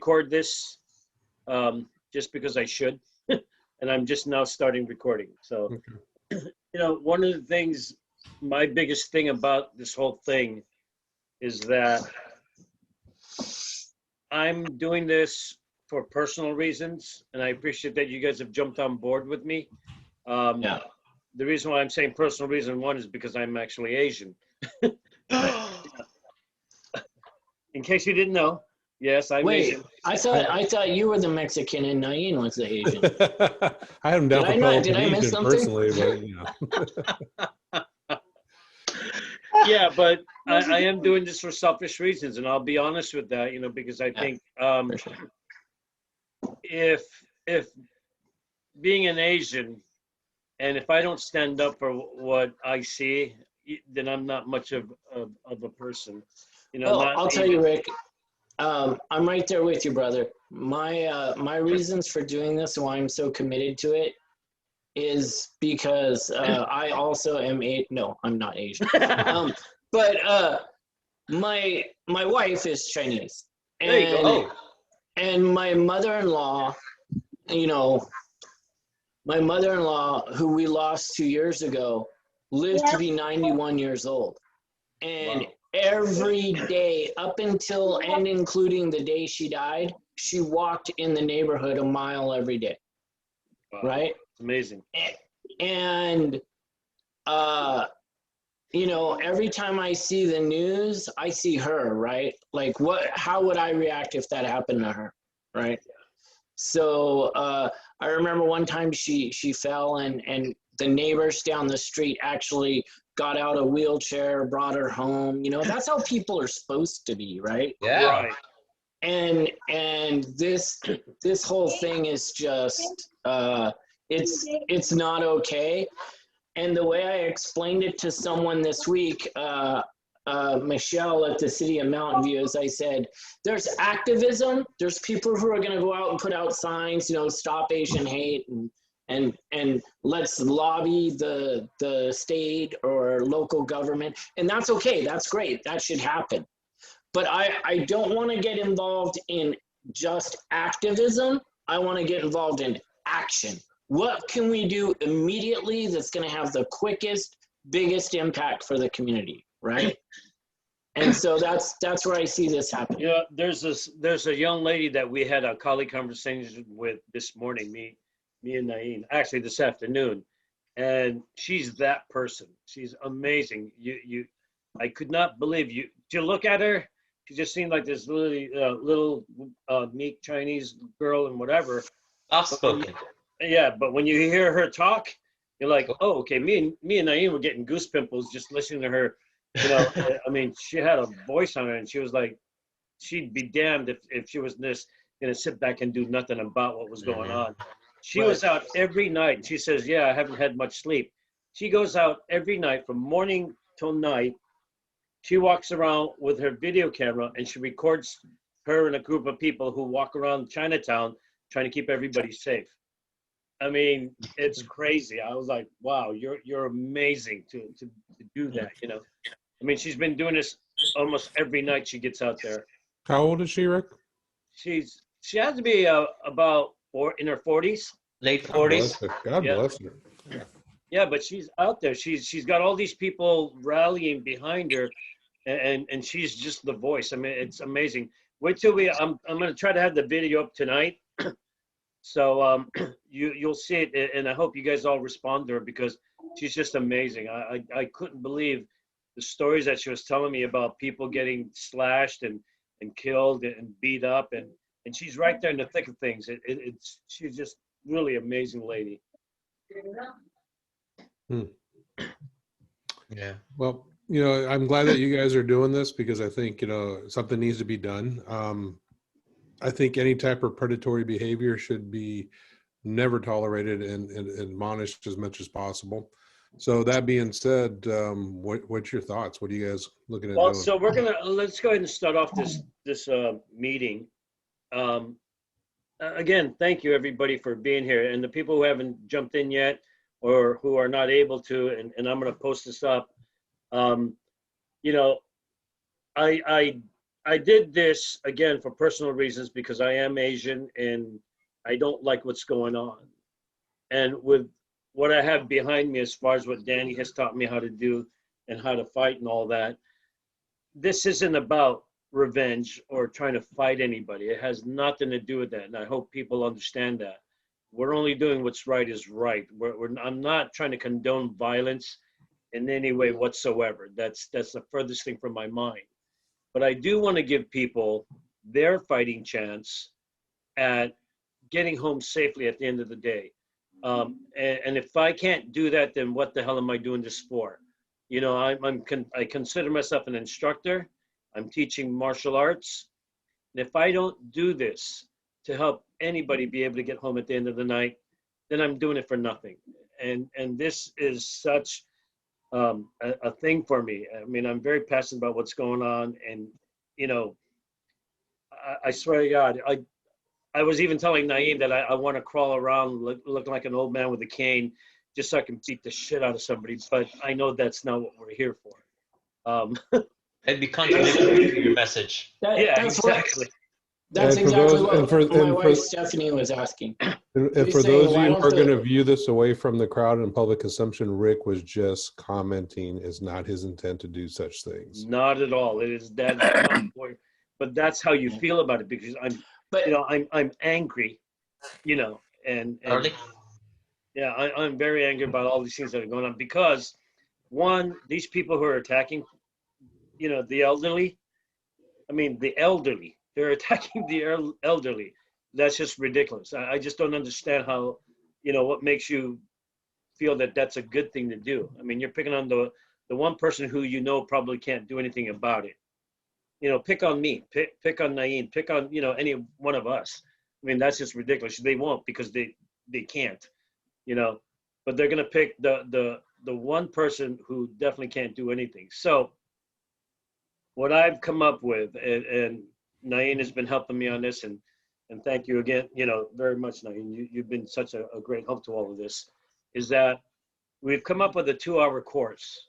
record this just because I should, and I'm just now starting recording. So, one of the things, my biggest thing about this whole thing is that I'm doing this for personal reasons, and I appreciate that you guys have jumped on board with me. The reason why I'm saying personal reason, one, is because I'm actually Asian. In case you didn't know, yes, I'm Asian. I thought you were the Mexican and Nain was the Asian. I am down for Did I miss something? personally, but Yeah, but I am doing this for selfish reasons, and I'll be honest with that, because I think if being an Asian, and if I don't stand up for what I see, then I'm not much of a person. I'll tell you, Rick. I'm right there with you, brother. My reasons for doing this and why I'm so committed to it is because I also am no, I'm not Asian. But my wife is Chinese. And, there you go. And my mother-in-law, who we lost 2 years ago, lived to be 91 years old. And every day, up until and including the day she died, she walked in the neighborhood a mile every day. Wow. Right? It's amazing. And, every time I see the news, I see her, right? Like, how would I react if that happened to her, right? So I remember one time she fell and the neighbors down the street actually got out a wheelchair, brought her home. That's how people are supposed to be, right? Yeah. Right. And this whole thing is just it's not okay. And the way I explained it to someone this week, Michelle at the city of Mountain View, is I said, there's activism. There's people who are going to go out and put out signs, stop Asian hate and let's lobby the state or local government. And that's okay. That's great. That should happen. But I don't want to get involved in just activism. I want to get involved in action. What can we do immediately that's going to have the quickest, biggest impact for the community, right? And so that's where I see this happening. Yeah, there's a young lady that we had a colleague conversation with this morning, me and Naeem, actually this afternoon, and she's that person. She's amazing. I could not believe you. To look at her, she just seemed like this little meek Chinese girl and whatever. Soft-spoken. Yeah, but when you hear her talk, you're like, oh, okay. Me and Naeem were getting goose pimples just listening to her. I mean, she had a voice on her, and she was like, she'd be damned if she was just gonna sit back and do nothing about what was going on. She was out every night, and she says, yeah, I haven't had much sleep. She goes out every night from morning till night. She walks around with her video camera, and she records her and a group of people who walk around Chinatown trying to keep everybody safe. I mean, it's crazy. I was like, wow, you're amazing to do that, I mean, she's been doing this almost every night she gets out there. How old is she, Rick? She has to be about in her 40s. Late 40s. God bless her. Yeah, but she's out there. She's got all these people rallying behind her, and she's just the voice. I mean, it's amazing. Wait till I'm going to try to have the video up tonight. So you'll see it, and I hope you guys all respond to her because she's just amazing. I couldn't believe the stories that she was telling me about people getting slashed and killed and beat up, and she's right there in the thick of things. She's just really amazing lady. Yeah. Well, I'm glad that you guys are doing this because I think something needs to be done. I think any type of predatory behavior should be never tolerated and admonished as much as possible. So that being said, what's your thoughts? What are you guys looking at doing? So let's go ahead and start off this meeting. Again, thank you everybody for being here, and the people who haven't jumped in yet or who are not able to, and I'm going to post this up. I I did this again for personal reasons because I am Asian and I don't like what's going on. And with what I have behind me, as far as what Danny has taught me how to do and how to fight and all that, this isn't about revenge or trying to fight anybody. It has nothing to do with that. And I hope people understand that. We're only doing what's right is right. I'm not trying to condone violence in any way whatsoever. That's the furthest thing from my mind. But I do want to give people their fighting chance at getting home safely at the end of the day. And if I can't do that, then what the hell am I doing this for? You know, I consider myself an instructor. I'm teaching martial arts. And if I don't do this to help anybody be able to get home at the end of the night, then I'm doing it for nothing. And this is such a thing for me. I mean, I'm very passionate about what's going on. And, you know, I swear to God, I was even telling Naeem that I want to crawl around looking like an old man with a cane just so I can beat the shit out of somebody. But I know that's not what we're here for. It'd be contradictory to your message. Yeah, exactly. That's And for exactly those- what my wife Stephanie was asking. And She's for saying, those of why you who don't are going the- to view this away from the crowd and public consumption, Rick was just commenting. It's not his intent to do such things. Not at all. It is that is not important. But that's how you feel about it because I'm angry, you know, and Early? yeah, I'm very angry about all these things that are going on because one, these people who are attacking, you know, the elderly, I mean, the elderly, they're attacking the elderly. That's just ridiculous. I just don't understand how, you know, what makes you feel that that's a good thing to do. I mean, you're picking on the one person who you know probably can't do anything about it. You know, pick on me, pick on Naeem, pick on, you know, any one of us. I mean, that's just ridiculous. They won't because they can't, you know, but they're going to pick the one person who definitely can't do anything. So what I've come up with, and Naeem has been helping me on this, and thank you again, you know, very much, Naeem. You've been such a great help to all of this, is that we've come up with a 2-hour course.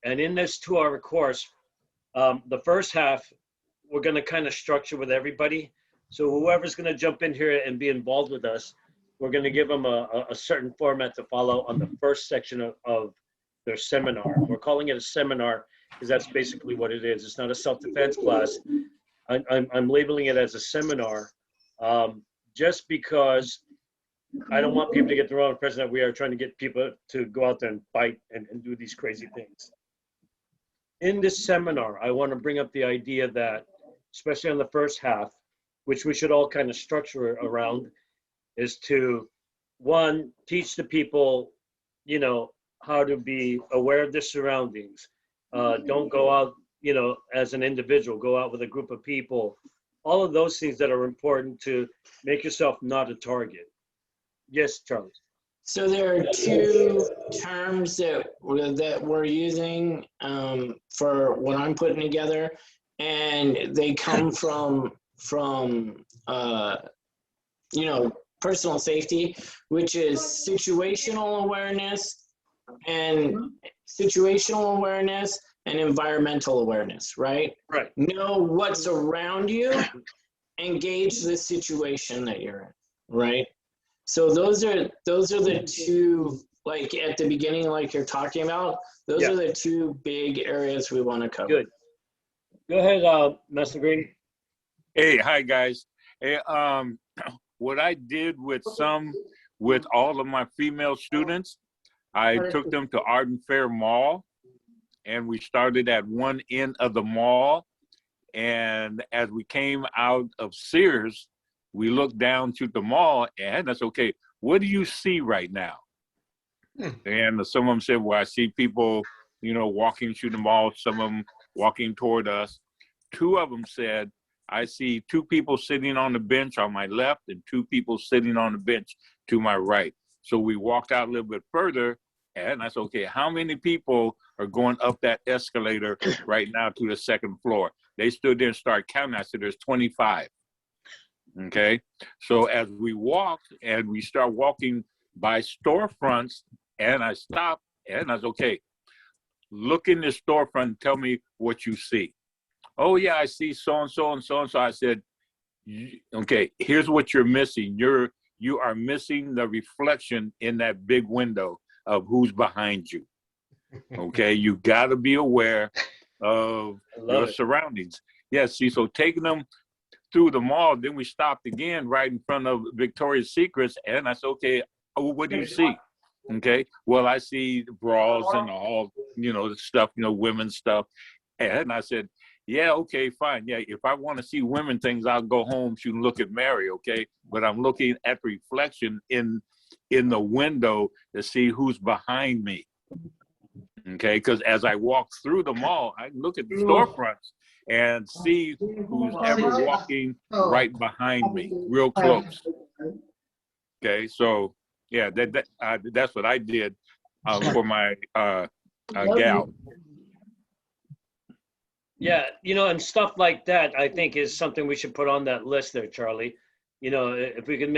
And in this 2-hour course, the first half, we're going to kind of structure with everybody. So whoever's going to jump in here and be involved with us, we're going to give them a certain format to follow on the first section of their seminar. We're calling it a seminar because that's basically what it is. It's not a self-defense class. I'm labeling it as a seminar just because I don't want people to get the wrong impression that we are trying to get people to go out there and fight and do these crazy things. In this seminar, I want to bring up the idea that, especially on the first half, which we should all kind of structure around, is to, one, teach the people, you know, how to be aware of their surroundings. Don't go out, you know, as an individual, go out with a group of people. All of those things that are important to make yourself not a target. Yes, Charlie. So there are two terms that we're using for what I'm putting together, and they come from you know, personal safety, which is situational awareness and environmental awareness, right? Right. Know what's around you, engage the situation that you're in, right? So those are the two, like at the beginning, like you're talking about, those are the two big areas we want to cover. Good. Go ahead, Master Green. Hey, hi guys. Hey, what I did with all of my female students, I took them to Arden Fair Mall, and we started at one end of the mall. And as we came out of Sears, we looked down to the mall, and that's okay. What do you see right now? And some of them said, well, I see people, you know, walking through the mall, some of them walking toward us. Two of them said, I see 2 people sitting on the bench on my left and 2 people sitting on the bench to my right. So we walked out a little bit further, and I said, okay, how many people are going up that escalator right now to the 2nd floor? They stood there and started counting. I said, there's 25. Okay, so as we walked and we start walking by storefronts, and I stopped and I was okay, look in this storefront and tell me what you see. oh yeah, I see so and so and so and so. I said, okay, here's what you're missing. You are missing the reflection in that big window of who's behind you. Okay, you got to be aware of your surroundings. Yeah, see, so taking them through the mall, then we stopped again right in front of Victoria's Secrets, and I said, okay, oh, what do you see? Okay, well, I see bras and all, the stuff, women's stuff. And I said, yeah, okay, fine. Yeah, if I want to see women things, I'll go home, shoot, and look at Mary, okay? But I'm looking at the reflection in the window to see who's behind me. Okay, because as I walk through the mall, I can look at the storefronts and see who's ever walking right behind me, real close. Okay, so yeah, that's what I did for my gal. Yeah, and stuff like that, I think, is something we should put on that list there, Charlie. If we can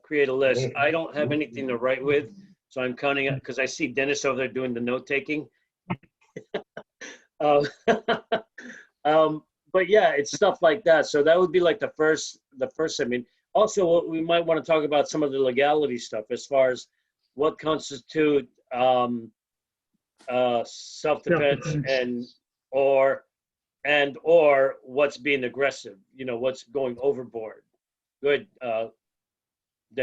create a list. I don't have anything to write with, so I'm counting it because I see Dennis over there doing the note taking. But yeah, it's stuff like that. So that would be like the first. I mean, also we might want to talk about some of the legality stuff as far as what constitute self-defense or what's being aggressive. What's going overboard. Good.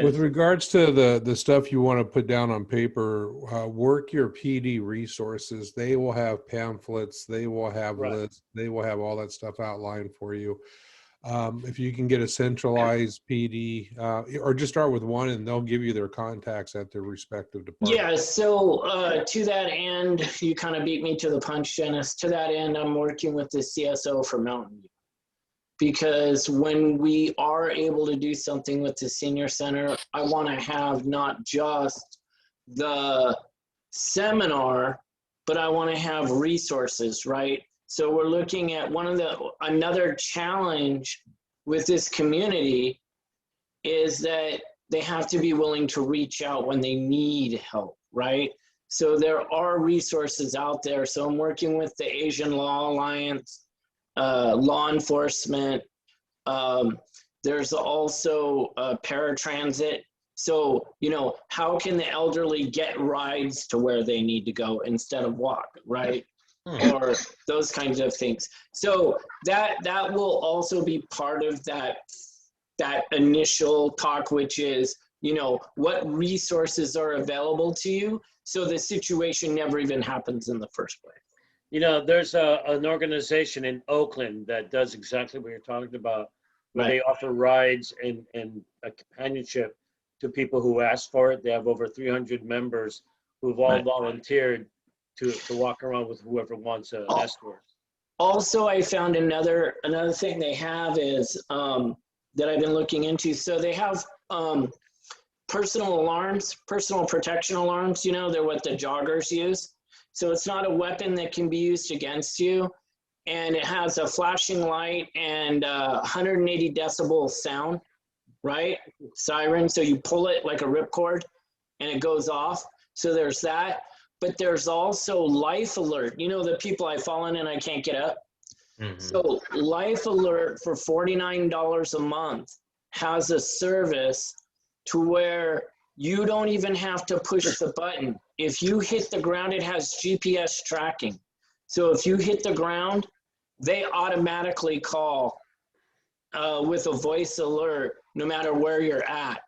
With regards to the stuff you want to put down on paper, work your PD resources. They will have pamphlets. They will have lists. They will have all that stuff outlined for you. If you can get a centralized PD, or just start with one, and they'll give you their contacts at their respective departments. Yeah, so to that end, you kind of beat me to the punch, Dennis. To that end, I'm working with the CSO for Mountain View. Because when we are able to do something with the senior center, I want to have not just the seminar, but I want to have resources, right? So we're looking at another challenge with this community is that they have to be willing to reach out when they need help, right? So there are resources out there. So I'm working with the Asian Law Alliance, law enforcement. There's also paratransit. So, how can the elderly get rides to where they need to go instead of walk, right? Or those kinds of things. So that will also be part of that initial talk, which is, what resources are available to you so the situation never even happens in the first place. There's an organization in Oakland that does exactly what you're talking about, where they offer rides and a companionship to people who ask for it. They have over 300 members who've all volunteered to walk around with whoever wants an escort. Also, I found another thing they have is that I've been looking into. So they have personal alarms, personal protection alarms. They're what the joggers use. So it's not a weapon that can be used against you. And it has a flashing light and 180 decibel sound, right? Siren. So you pull it like a ripcord and it goes off. So there's that. But there's also Life Alert. The people I've fallen and I can't get up. Mm-hmm. So Life Alert for $49 a month has a service to where you don't even have to push the button. If you hit the ground, it has GPS tracking. So if you hit the ground, they automatically call with a voice alert, no matter where you're at.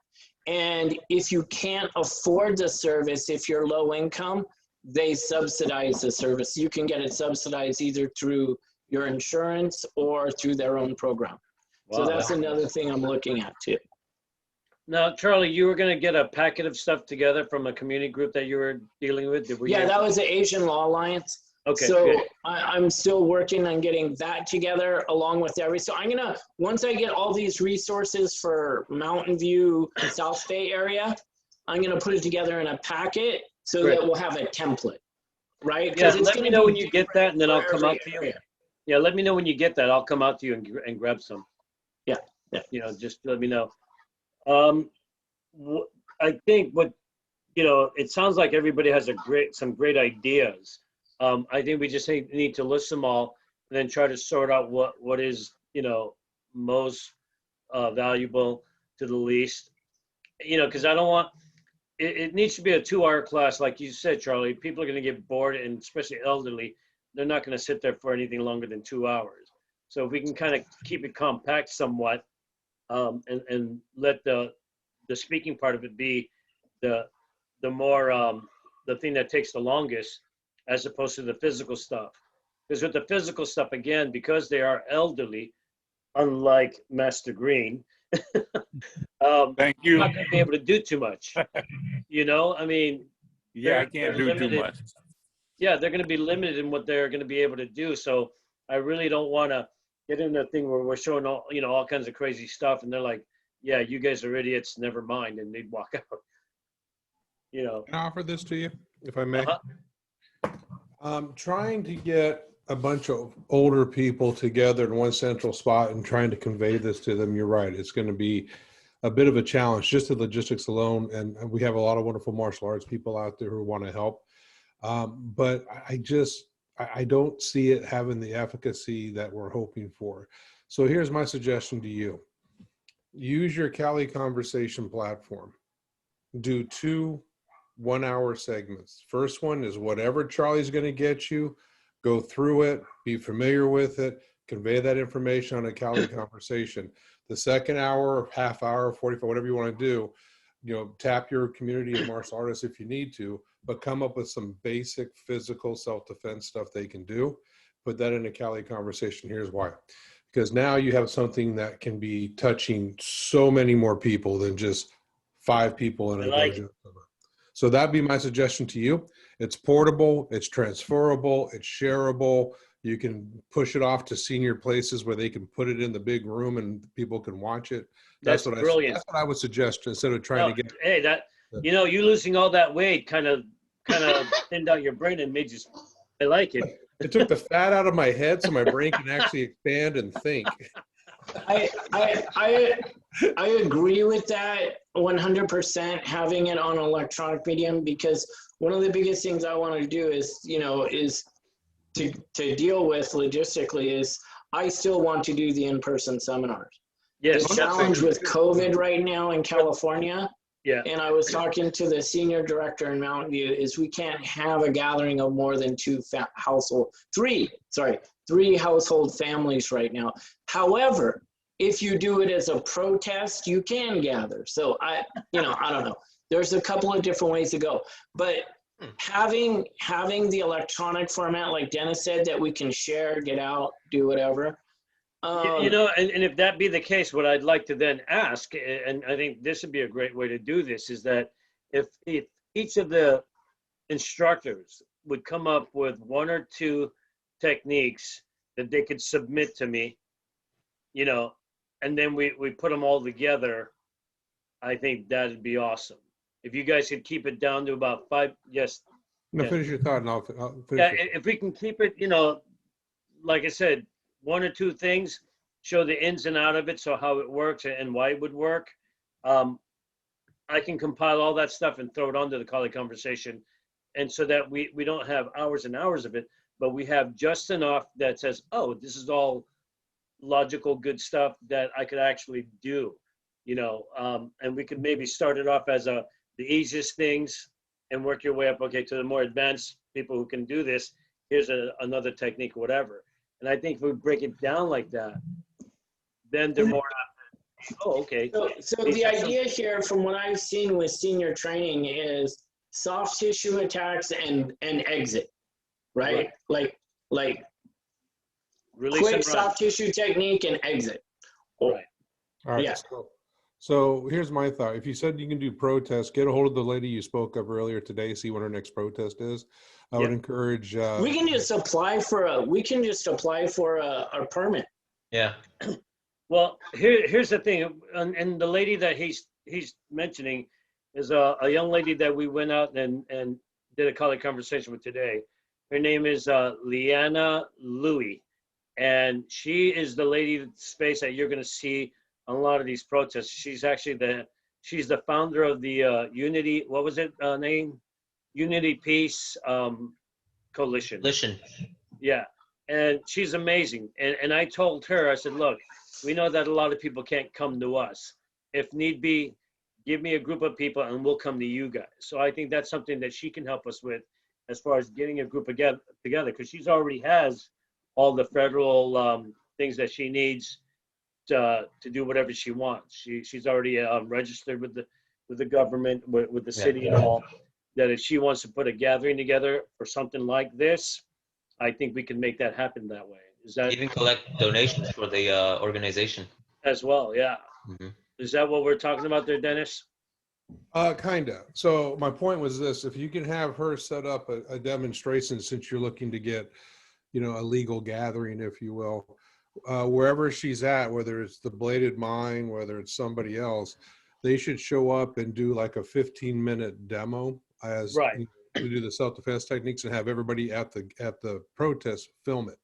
And if you can't afford the service, if you're low income, they subsidize the service. You can get it subsidized either through your insurance or through their own program. Wow. So that's another thing I'm looking at too. Now, Charlie, you were going to get a packet of stuff together from a community group that you were dealing with. Yeah, that was the Asian Law Alliance. Okay. So I'm still working on getting that together along with so I'm going to, once I get all these resources for Mountain View, South Bay area, I'm going to put it together in a packet so that we'll have a template, right? Yeah, let me know when you get that and then I'll come out to you. Yeah, let me know when you get that. I'll come out to you and grab some. Yeah. Just let me know. I think it sounds like everybody has some great ideas. I think we just need to list them all and then try to sort out what is, you know, most valuable to the least. You know, because I don't want it needs to be a 2-hour class, like you said, Charlie. People are going to get bored, and especially elderly, they're not going to sit there for anything longer than 2 hours. So if we can kind of keep it compact somewhat, and let the speaking part of it be the more the thing that takes the longest, as opposed to the physical stuff. Because with the physical stuff, again, because they are elderly, unlike Master Green, Thank you're you. not going to be able to do too much. You know, I mean, Yeah, I can't do too much. yeah, they're going to be limited in what they're going to be able to do. So I really don't want to get into a thing where we're showing all, you know, all kinds of crazy stuff, and they're like, yeah, you guys are idiots, never mind, and they'd walk out. You know. Can I offer this to you, if I may? Uh-huh. Trying to get a bunch of older people together in one central spot and trying to convey this to them, you're right. It's going to be a bit of a challenge, just the logistics alone. And we have a lot of wonderful martial arts people out there who want to help. But I don't see it having the efficacy that we're hoping for. So here's my suggestion to you. Use your Cali Conversation platform. Do 2 1-hour segments. First one is whatever Charlie's going to get you. Go through it, be familiar with it, convey that information on a Cali Conversation. The second hour, half hour, 45, whatever you want to do, you know, tap your community of martial artists if you need to, but come up with some basic physical self-defense stuff they can do. Put that in a Cali Conversation. Here's why. Because now you have something that can be touching so many more people than just 5 people in a dojo. So that'd be my suggestion to you. It's portable, it's transferable, it's shareable. You can push it off to senior places where they can put it in the big room and people can watch it. That's brilliant. That's what I would suggest instead of trying to get. Hey, you know, you losing all that weight kind of thinned out your brain and made you. I like it. It took the fat out of my head so my brain can actually expand and think. I agree with that 100%, having it on electronic medium, because one of the biggest things I want to do is, you know, is to deal with logistically is I still want to do the in-person seminars. Yes. The challenge with COVID right now in California, yeah, and I was talking to the senior director in Mountain View, is we can't have a gathering of more than three household families right now. However, if you do it as a protest, you can gather. So I don't know. There's a couple of different ways to go, but having the electronic format, like Dennis said, that we can share, get out, do whatever. You know, and if that be the case, what I'd like to then ask, and I think this would be a great way to do this, is that if each of the instructors would come up with 1 or 2 techniques that they could submit to me, you know, and then we put them all together, I think that'd be awesome. If you guys could keep it down to about 5, yes. No, yeah. finish your thought and I'll finish Yeah, it. if we can keep it, you know, like I said, 1 or 2 things, show the ins and out of it, so how it works and why it would work. I can compile all that stuff and throw it onto the Cali Conversation, and so that we don't have hours and hours of it, but we have just enough that says, oh, this is all logical, good stuff that I could actually do, you know, and we could maybe start it off as the easiest things and work your way up, okay, to the more advanced people who can do this. Here's another technique, whatever. And I think if we break it down like that, then they're more, oh, okay. So the idea here, from what I've seen with senior training, is soft tissue attacks and exit, right? Like Release quick and run. soft tissue technique and exit. Right. All right. Yeah. So here's my thought. If you said you can do protests, get a hold of the lady you spoke of earlier today, see when her next protest is. I would encourage. We can just apply for a permit. Yeah. Well, here's the thing, and the lady that he's mentioning is a young lady that we went out and did a Cali Conversation with today. Her name is Leanna Louie, and she is the lady space that you're going to see on a lot of these protests. She's actually she's the founder of the Unity. What was it name? Unity Peace Coalition. Listen. Yeah, and she's amazing. And I told her, I said, look, we know that a lot of people can't come to us. If need be, give me a group of people and we'll come to you guys. So I think that's something that she can help us with as far as getting a group together, because she's already has all the federal things that she needs to do whatever she wants. She's already registered with the government, with the city and all, that if she wants to put a gathering together for something like this, I think we can make that happen that way. Is that Even collect donations for the organization. as well? Yeah. Hmm. Is that what we're talking about there, Dennis? Kinda. So my point was this: if you can have her set up a demonstration, since you're looking to get, you know, a legal gathering, if you will, wherever she's at, whether it's the Bladed Mind, whether it's somebody else, they should show up and do like a 15-minute demo as Right. to do the self-defense techniques, and have everybody at the protest film it.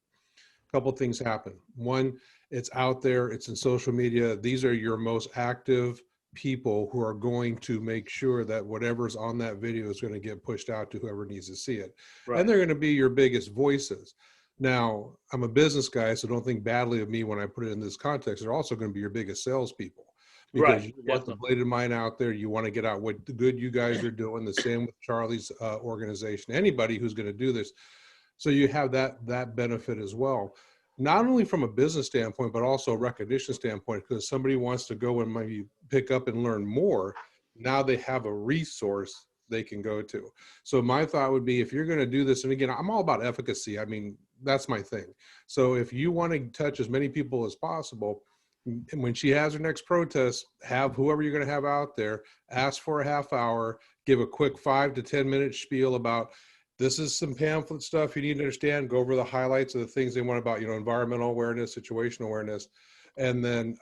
A couple things happen. One, it's out there, it's in social media. These are your most active people who are going to make sure that whatever's on that video is going to get pushed out to whoever needs to see it. Right. And they're going to be your biggest voices. Now, I'm a business guy, so don't think badly of me when I put it in this context. They're also going to be your biggest salespeople, because Right, you want the Bladed Mind out there. You want to get out what the good you guys are doing. The same with Charlie's organization. Anybody who's going to do this, so you have that benefit as well. Not only from a business standpoint, but also a recognition standpoint, because somebody wants to go and maybe pick up and learn more. Now they have a resource they can go to. So my thought would be, if you're going to do this, and again, I'm all about efficacy. I mean, that's my thing. So if you want to touch as many people as possible, and when she has her next protest, have whoever you're going to have out there, ask for a half hour, give a quick 5 to 10 minute spiel about, this is some pamphlet stuff you need to understand, go over the highlights of the things they want about, you know, environmental awareness, situational awareness. And then,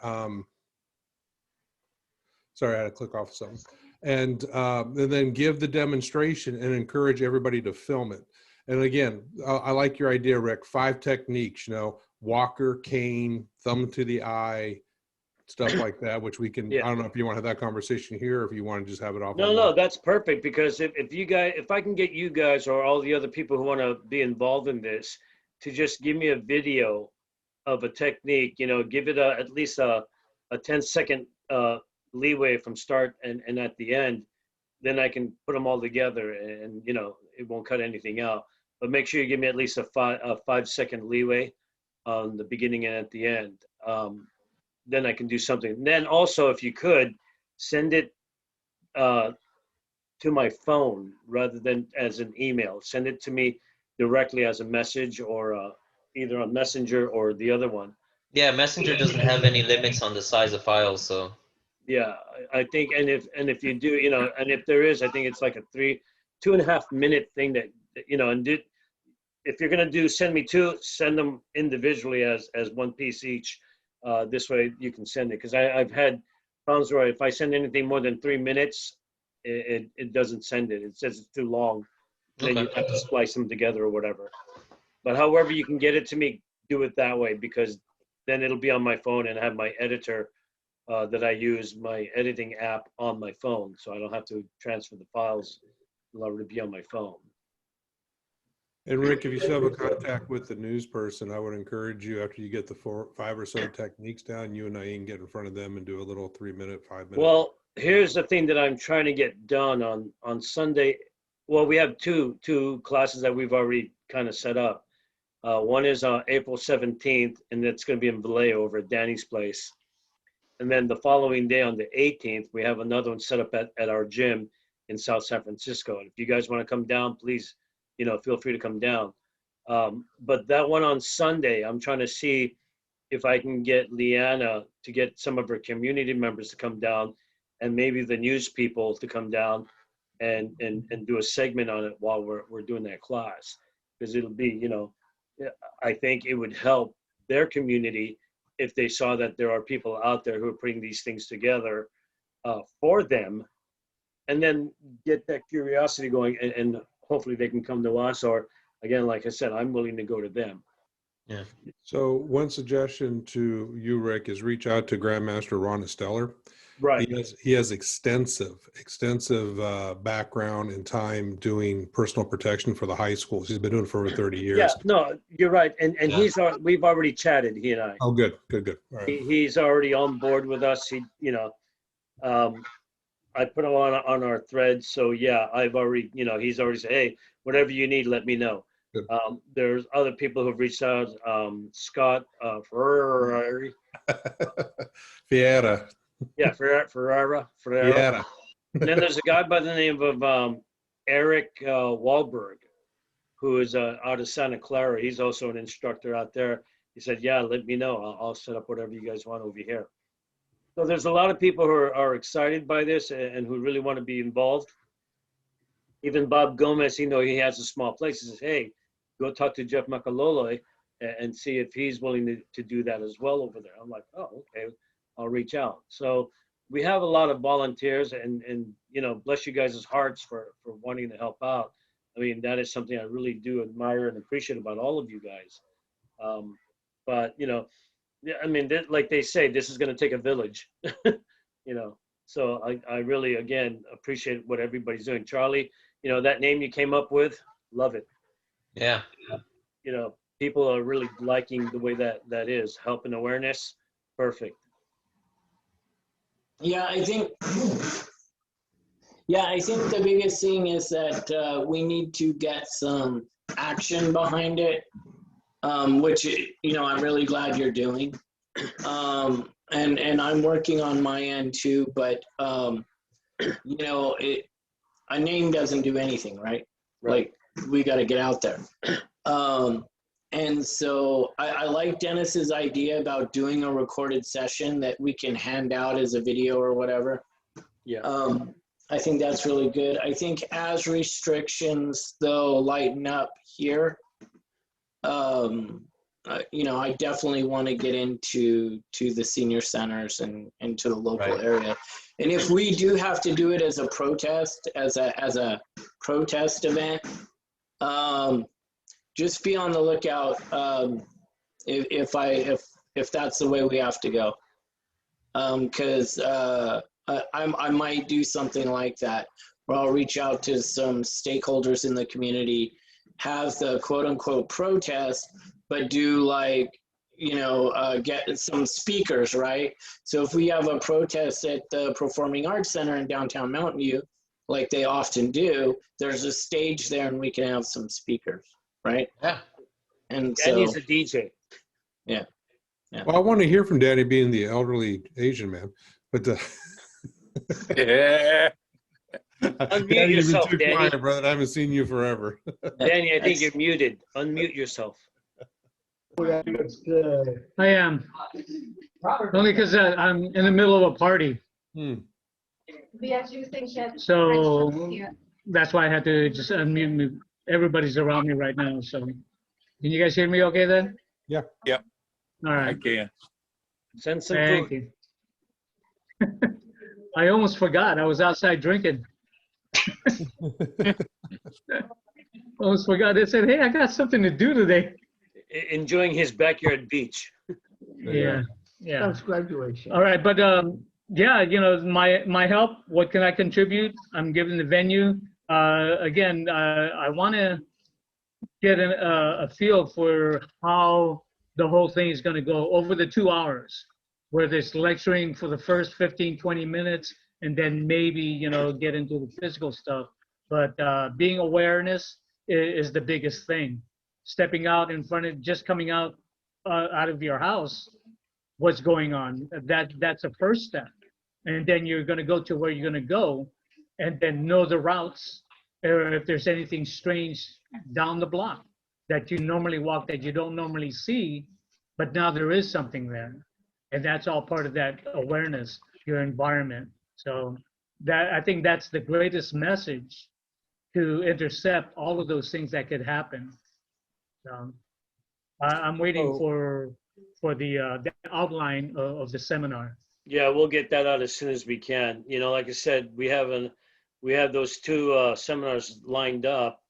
sorry, I had to click off something. And then give the demonstration and encourage everybody to film it. And again, I like your idea, Rick, 5 techniques, you know, walker, cane, thumb to the eye, stuff like that, which we can, Yeah. I don't know if you want to have that conversation here, or if you want to just have it off. No, that's perfect, because if you guys, if I can get you guys or all the other people who want to be involved in this to just give me a video of a technique, you know, give it at least a 10-second leeway from start and at the end, then I can put them all together, and you know, it won't cut anything out. But make sure you give me at least a 5-second leeway on the beginning and at the end. Then I can do something. And then also, if you could, send it to my phone rather than as an email. Send it to me directly as a message, or either on Messenger or the other one. Yeah, Messenger doesn't have any limits on the size of files, so. Yeah, I think, and if you do, you know, and if there is, I think it's like a 2.5 minute thing that, you know, and if you're gonna send me 2, send them individually as one piece each. This way you can send it, because I've had problems where if I send anything more than 3 minutes, it doesn't send it. It says it's too long. Then you have to splice them together or whatever. But however you can get it to me, do it that way, because then it'll be on my phone and have my editor that I use, my editing app, on my phone, so I don't have to transfer the files. It'll already be on my phone. And Rick, if you still have a contact with the news person, I would encourage you, after you get the 5 or so techniques down, you and I can get in front of them and do a little 3-minute, 5-minute. Well, here's the thing that I'm trying to get done on Sunday. Well, we have two classes that we've already kind of set up. One is on April 17th, and it's going to be in Vallejo over at Danny's place. And then the following day, on the 18th, we have another one set up at our gym in South San Francisco. And if you guys want to come down, please, you know, feel free to come down. But that one on Sunday, I'm trying to see if I can get Leanna to get some of her community members to come down, and maybe the news people to come down and do a segment on it while we're doing that class. Because it'll be, you know, I think it would help their community if they saw that there are people out there who are putting these things together for them, and then get that curiosity going, and hopefully they can come to us, or again, like I said, I'm willing to go to them. Yeah. So one suggestion to you, Rick, is reach out to Grandmaster Ron Esteller. Right. He has extensive background and time doing personal protection for the high schools. He's been doing it for over 30 years. Yeah, no, you're right. And Yeah. we've already chatted, he and I. Oh, good. All right. He's already on board with us. I put him on our thread. So yeah, I've already, he's already said, hey, whatever you need, let me know. Good. There's other people who've reached out. Scott Ferrari. Fiera. Yeah, Ferrara. Fiera. And then there's a guy by the name of Eric Wahlberg, who is out of Santa Clara. He's also an instructor out there. He said, yeah, let me know. I'll set up whatever you guys want over here. So there's a lot of people who are excited by this and who really want to be involved. Even Bob Gomez, he has a small place. He says, hey, go talk to Jeff Makalolo and see if he's willing to do that as well over there. I'm like, oh, okay, I'll reach out. So we have a lot of volunteers and bless you guys' hearts for wanting to help out. I mean, that is something I really do admire and appreciate about all of you guys. But, I mean, like they say, this is going to take a village, So I really, again, appreciate what everybody's doing. Charlie, that name you came up with, love it. Yeah. People are really liking the way that is. Help and awareness, perfect. Yeah, I think the biggest thing is that we need to get some action behind it, which, I'm really glad you're doing. And I'm working on my end too, but, a name doesn't do anything, right? Right. Like, we got to get out there. And so I like Dennis's idea about doing a recorded session that we can hand out as a video or whatever. Yeah. I think that's really good. I think as restrictions, though, lighten up here, I definitely want to get into the senior centers and into the local area. And if we do have to do it as a protest, as a protest event, just be on the lookout if that's the way we have to go. Because I might do something like that, where I'll reach out to some stakeholders in the community, have the quote unquote protest, but do get some speakers, right? So if we have a protest at the Performing Arts Center in downtown Mountain View, like they often do, there's a stage there and we can have some speakers, right? Yeah. And Danny's a DJ. Yeah. Well, I want to hear from Danny, being the elderly Asian man, but Yeah. Unmute Danny, you've yourself, been too Danny. quiet, brother. I haven't seen you forever. Danny, I think you're muted. Unmute yourself. I am. Only because I'm in the middle of a party. So that's why I had to just unmute me. Everybody's around me right now. So can you guys hear me okay then? Yeah. Yep. All I right. can. Send some Thank food. you. I almost forgot. I was outside drinking. Almost forgot. They said, hey, I got something to do today. Enjoying his backyard beach. Yeah. Yeah. That's graduation. All right. But yeah, my help, what can I contribute? I'm giving the venue. Again, I want to get a feel for how the whole thing is going to go over the 2 hours, where there's lecturing for the first 15, 20 minutes, and then maybe, get into the physical stuff. But being awareness is the biggest thing. Stepping out in front of, just coming out of your house, what's going on, that's a first step. And then you're going to go to where you're going to go, and then know the routes, or if there's anything strange down the block that you normally walk that you don't normally see, but now there is something there. And that's all part of that awareness, your environment. So that, I think that's the greatest message to intercept all of those things that could happen. So I'm waiting for the outline of the seminar. Yeah, we'll get that out as soon as we can. Like I said, we have those two seminars lined up,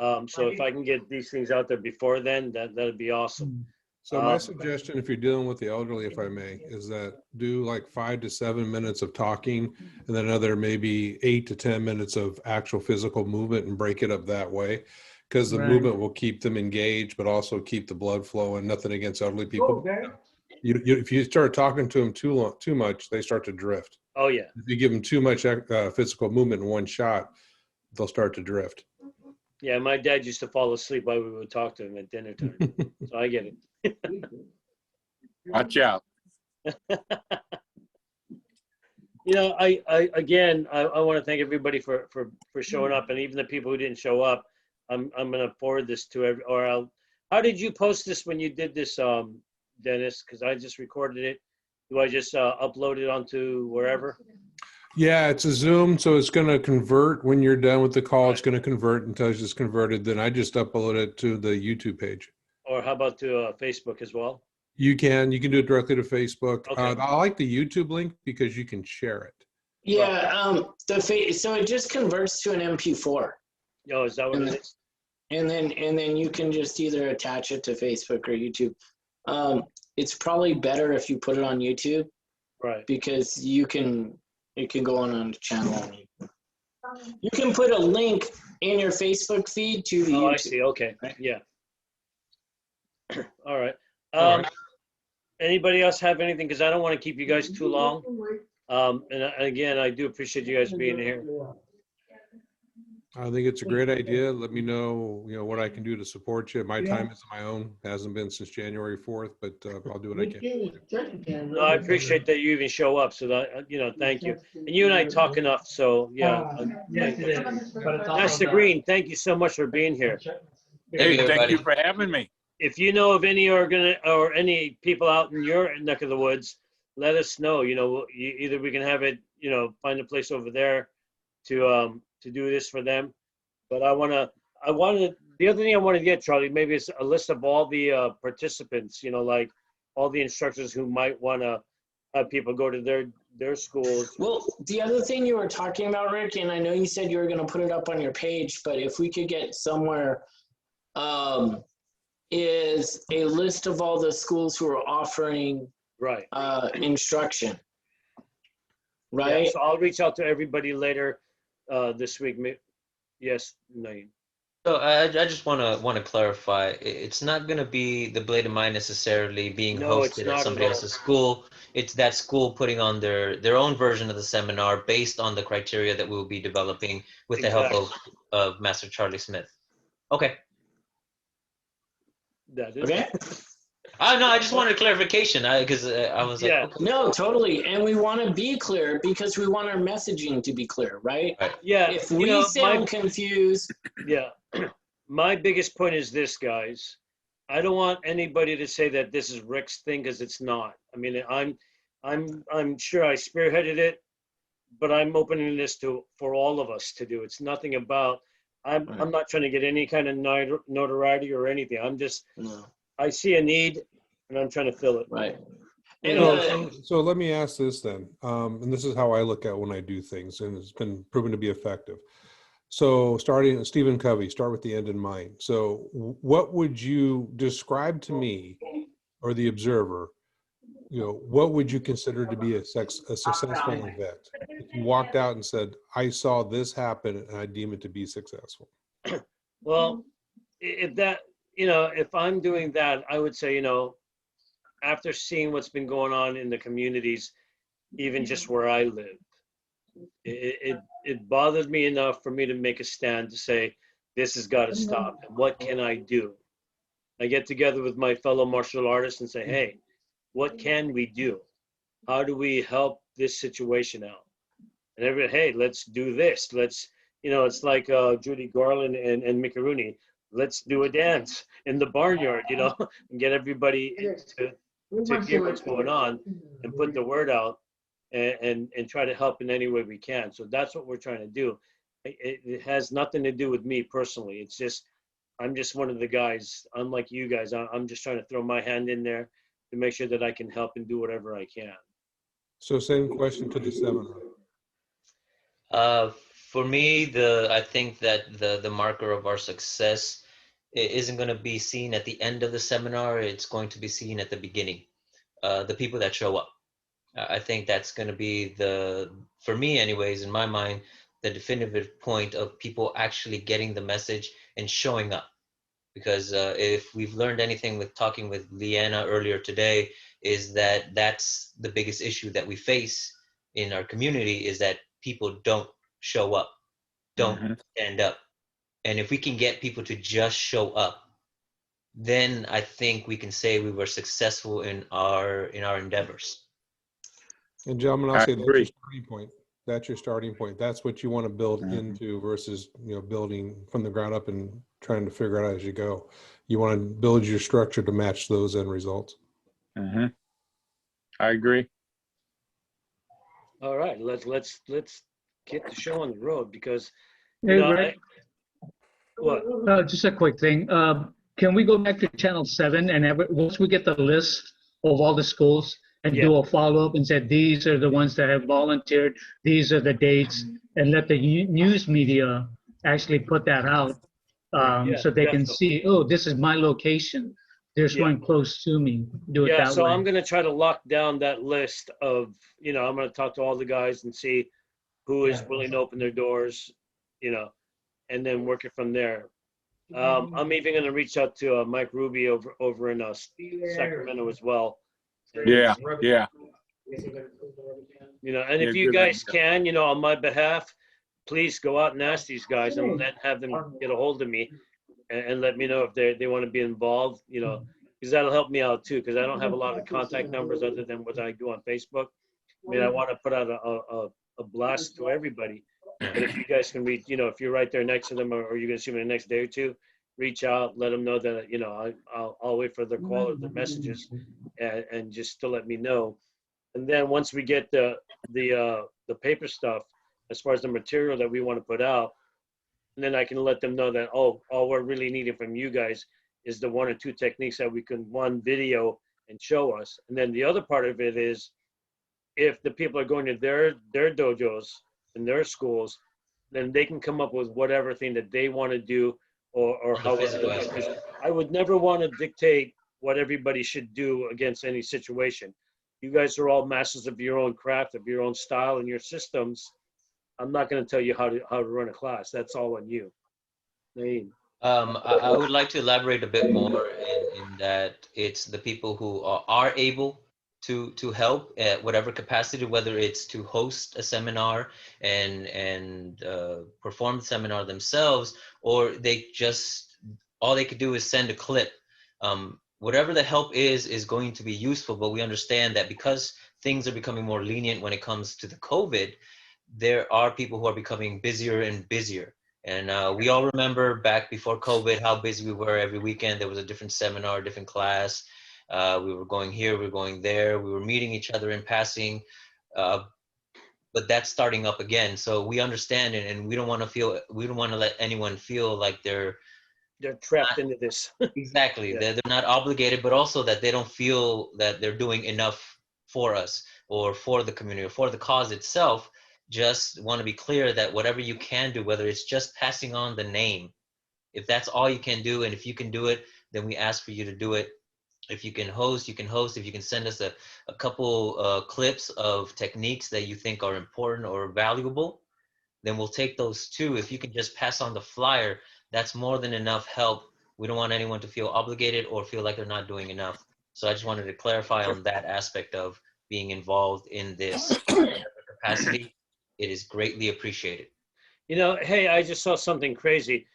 So if I can get these things out there before then, that'd be awesome. So my suggestion, if you're dealing with the elderly, if I may, is that do like 5 to 7 minutes of talking and then another maybe 8 to 10 minutes of actual physical movement and break it up that way. Because the Right. movement will keep them engaged, but also keep the blood flowing. Nothing against elderly people. If you start talking to them too much, they start to drift. Oh yeah. If you give them too much physical movement in one shot, they'll start to drift. Yeah, my dad used to fall asleep while we would talk to him at dinner time. So I get it. Watch out. You know, I want to thank everybody for showing up, and even the people who didn't show up. I'm gonna forward this to how did you post this when you did this, Dennis? Because I just recorded it. Do I just upload it onto wherever? Yeah, it's a Zoom, so it's going to convert when you're done with the call. It's going to convert until it's just converted. Then I just upload it to the YouTube page. Or how about to Facebook as well? You can do it directly to Facebook. Okay. I like the YouTube link because you can share it. Yeah, so it just converts to an MP4. Oh, is that what it is? And then you can just either attach it to Facebook or YouTube. It's probably better if you put it on YouTube, Right. because it can go on the channel. You can put a link in your Facebook feed to the YouTube. I see. Okay. Yeah. All right. All right. Anybody else have anything? Because I don't want to keep you guys too long. And again, I do appreciate you guys being here. I think it's a great idea. Let me know, what I can do to support you. My time is my own. Hasn't been since January 4th, but I'll do what I can. No, I appreciate that you even show up. So that, thank you. And you and I talk enough. So yeah. Yes, it is. But it's also Master Green, thank you so much for being here. There you go, Thank buddy. you for having me. If you know of any or any people out in your neck of the woods, let us know. Either we can have it, find a place over there to do this for them. But the other thing I want to get, Charlie, maybe it's a list of all the participants, like all the instructors who might want to have people go to their schools. Well, the other thing you were talking about, Rick, and I know you said you were going to put it up on your page, but if we could get somewhere, is a list of all the schools who are offering Right. instruction. Yeah, Right? so I'll reach out to everybody later this week. Yes, Naeem. So I just want to clarify. It's not going to be the Blade of Mind necessarily being No, it's hosted not at at somebody all. else's school. It's that school putting on their own version of the seminar based on the criteria that we'll be developing with the help of Master Charlie Smith. Okay. That is. Okay? No, I just wanted clarification because I was like, Yeah. okay. No, totally. And we want to be clear because we want our messaging to be clear, right? Yeah. If we sound confused. Yeah. My biggest point is this, guys. I don't want anybody to say that this is Rick's thing, because it's not. I mean, I'm sure I spearheaded it, but I'm opening this for all of us to do. It's nothing about. I'm not trying to get any kind of notoriety or anything. I'm just. No. I see a need, and I'm trying to fill it. Right. So let me ask this then, and this is how I look at when I do things, and it's been proven to be effective. So starting, Stephen Covey, start with the end in mind. So what would you describe to me or the observer, what would you consider to be a successful event? If you walked out and said, I saw this happen and I deem it to be successful. Well, if I'm doing that, I would say, after seeing what's been going on in the communities, even just where I live, it bothered me enough for me to make a stand to say, this has got to stop. And what can I do? I get together with my fellow martial artists and say, hey, what can we do? How do we help this situation out? And everybody, hey, let's do this. Let's, it's like Judy Garland and Mickey Rooney. Let's do a dance in the barnyard, and get everybody to hear what's going on and put the word out and try to help in any way we can. So that's what we're trying to do. It has nothing to do with me personally. It's just, I'm just one of the guys, unlike you guys. I'm just trying to throw my hand in there to make sure that I can help and do whatever I can. So same question to the seminar. For me, I think that the marker of our success isn't going to be seen at the end of the seminar. It's going to be seen at the beginning. The people that show up. I think that's going to be for me anyways, in my mind, the definitive point of people actually getting the message and showing up. Because if we've learned anything with talking with Leanna earlier today, is that that's the biggest issue that we face in our community, is that people don't show up, don't stand up. And if we can get people to just show up, then I think we can say we were successful in our endeavors. And gentlemen, I'll I say that's agree. your starting point. That's your starting point. That's what you want to build into versus, building from the ground up and trying to figure out as you go. You want to build your structure to match those end results. I agree. All right, let's get the show on the road because Hey, Rick, what? just a quick thing. Can we go back to channel 7 and once we get the list of all the schools and do a follow-up and say these are the ones that have volunteered, these are the dates, and let the news media actually put that out so they can see, oh, this is my location. There's one close to me. Do it that so way. I'm going to try to lock down that list of, I'm going to talk to all the guys and see who is willing to open their doors, and then work it from there. I'm even going to reach out to Mike Ruby over in Sacramento as well. Yeah. And if you guys can, on my behalf, please go out and ask these guys and then have them get a hold of me and let me know if they want to be involved, because that'll help me out too, because I don't have a lot of contact numbers other than what I do on Facebook. I mean, I want to put out a blast to everybody. But if you guys can reach, if you're right there next to them or you're going to see me in the next day or two, reach out, let them know that, I'll wait for their call or their messages and just to let me know. And then once we get the paper stuff, as far as the material that we want to put out, and then I can let them know that, all we're really needing from you guys is the 1 or 2 techniques that we can video and show us. And then the other part of it is if the people are going to their dojos and their schools, then they can come up with whatever thing that they want to do or how. I would never want to dictate what everybody should do against any situation. You guys are all masters of your own craft, of your own style and your systems. I'm not going to tell you how to run a class. That's all on you. I would like to elaborate a bit more in that it's the people who are able to help at whatever capacity, whether it's to host a seminar and perform the seminar themselves, or all they could do is send a clip. Whatever the help is going to be useful, but we understand that because things are becoming more lenient when it comes to the COVID, there are people who are becoming busier and busier. And we all remember back before COVID how busy we were. Every weekend there was a different seminar, a different class. We were going here, we were going there. We were meeting each other in passing. But that's starting up again. So we understand it, and we don't want to let anyone feel like they're trapped into this. Exactly. Yeah. They're not obligated, but also that they don't feel that they're doing enough for us or for the community or for the cause itself. Just want to be clear that whatever you can do, whether it's just passing on the name, if that's all you can do, and if you can do it, then we ask for you to do it. If you can host, you can host. If you can send us a couple clips of techniques that you think are important or valuable, then we'll take those too. If you can just pass on the flyer, that's more than enough help. We don't want anyone to feel obligated or feel like they're not doing enough. So I just wanted to clarify on that aspect of being involved in this capacity. It is greatly appreciated. Hey, I just saw something crazy.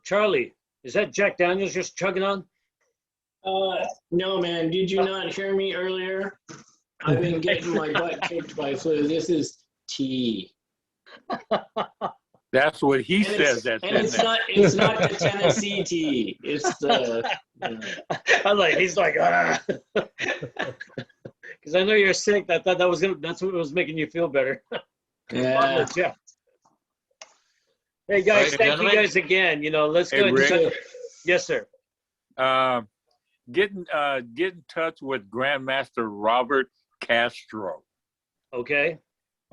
Charlie, is that Jack Daniels just chugging on? No, man. Did you not hear me earlier? I've been getting my butt kicked by flu. This is tea. That's what he says. It's not the Tennessee tea. It's the. He's like, ah. Because I know you're sick. I thought that's what was making you feel better. Yeah. Hey guys, thank you guys again. Let's go. Rick, yes, sir. Get in touch with Grandmaster Robert Castro. Okay.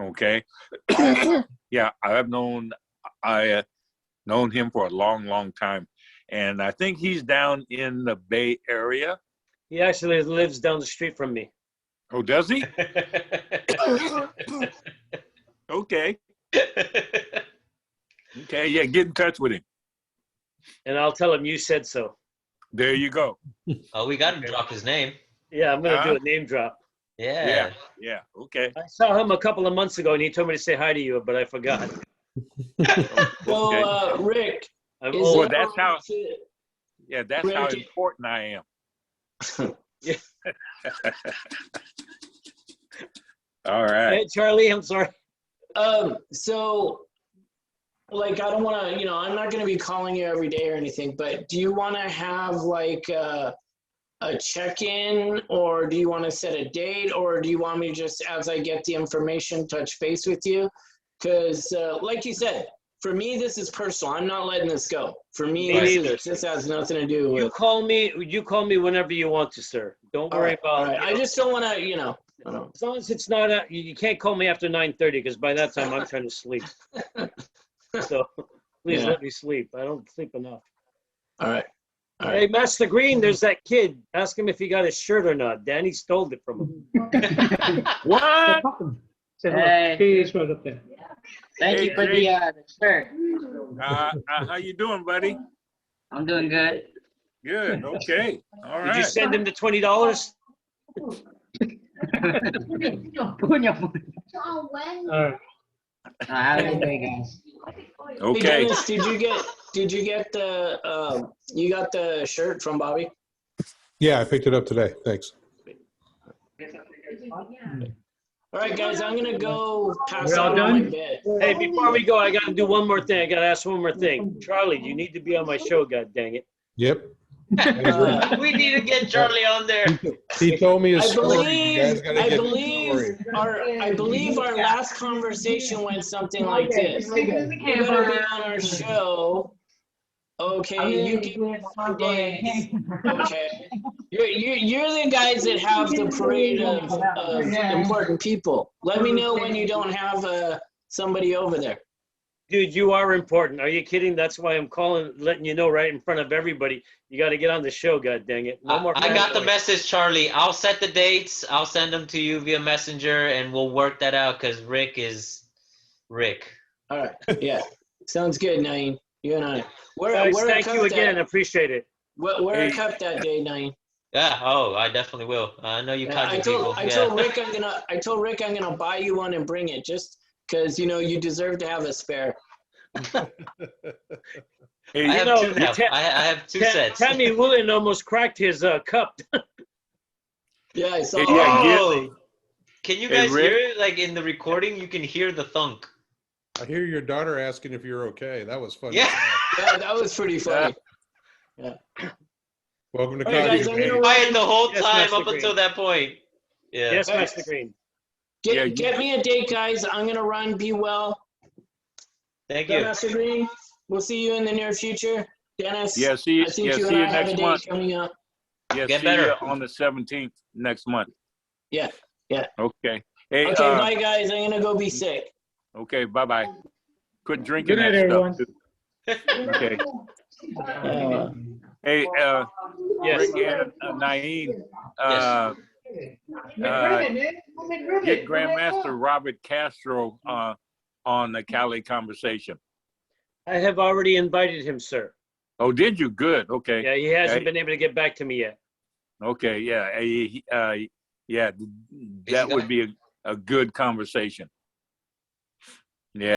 Okay. Yeah, I've known him for a long, long time, and I think he's down in the Bay Area. He actually lives down the street from me. Oh, does he? Okay. Okay. Yeah, get in touch with him. And I'll tell him you said so. There you go. Oh, we got to drop his name. Yeah, I'm gonna do a name drop. Yeah. Yeah. Okay. I saw him a couple of months ago, and he told me to say hi to you, but I forgot. So, Rick, I'm is old. it that's how- to- Yeah, that's how Rick- important I am. Yeah. All right. Hey, Charlie, I'm sorry. So, like, I don't want to, I'm not going to be calling you every day or anything, but do you want to have like a check-in, or do you want to set a date, or do you want me to just, as I get the information, touch base with you? Because, like you said, for me, this is personal. I'm not letting this go. For me, Me neither. this has nothing to do You with. call me whenever you want to, sir. Don't worry All about right. I just don't want to, I don't know. As long as it's not you can't call me after 9:30, because by that time I'm trying to sleep. So please let me sleep. I don't sleep enough. All right. All Hey, right. Master Green, there's that kid. Ask him if he got his shirt or not. Danny stole it from him. What? Say hello. Hey. He's right up there. Thank Hey, you for Jake. the shirt. How you doing, buddy? I'm doing good. Good. Okay. All Did you right. send him the $20? All right. Have a good day, guys. Hey, Okay. Dennis, did you get the, you got the shirt from Bobby? Yeah, I picked it up today. Thanks. All right, guys, I'm gonna go pass We all out on my done? bed. Hey, before we go, I got to do one more thing. I got to ask one more thing. Charlie, you need to be on my show, god dang it. Yep. We need to get Charlie on there. He told me his I story. You believe, guys gotta I get his believe story. I believe our last conversation went something like this. You better be on our show. Okay, you give me 5 days. Okay, you're the guys that have the parade of important people. Let me know when you don't have somebody over there. Dude, you are important. Are you kidding? That's why I'm calling, letting you know right in front of everybody. You got to get on the show, god dang it. No more. I got the message, Charlie. I'll set the dates. I'll send them to you via Messenger, and we'll work that out because Rick is Rick. All right, yeah, sounds good, Naeem. You and I. Guys, thank you again. Appreciate it. We're a cup that day, Naeem. Yeah. Oh, I definitely will. I know you Yeah, casual people. I told Rick I'm gonna buy you one and bring it just because you deserve to have a spare. Hey, I have know, two now. I have two sets. Tammy Woolen almost cracked his cup. Yeah, I saw. Yeah, that. Oh, can you Hey, guys Rick? hear it? Like in the recording, you can hear the thunk. I hear your daughter asking if you're okay. That was funny. Yeah. Yeah, that was pretty funny. Welcome to All right, guys, Comedy. I'm Baby. gonna Quiet the whole Yes, time Master up Green. until that point. Yeah. Yes, Hey. Master Green. Yeah, Get me a date, guys. I'm gonna run. Be well. Thank Yeah, you. Master Green. We'll see you in the near future. Dennis. Yeah, see you. I think Yeah, you see and you I have a next date month. coming up. Yeah, Get see better. you on the 17th next month. Yeah. Okay. Hey. Okay, bye, guys. I'm gonna go be sick. Okay. Bye bye. Quit drinking Good night, that everyone. stuff too. Okay. Uh, Hey, Yes. Rick and Naeem, Yes. get Grandmaster Robert Castro on the Cali Conversation. I have already invited him, sir. Oh, did you? Good. Okay. Yeah, he hasn't Hey. been able to get back to me yet. Okay. Yeah. Yeah. That would be a good conversation. Yeah.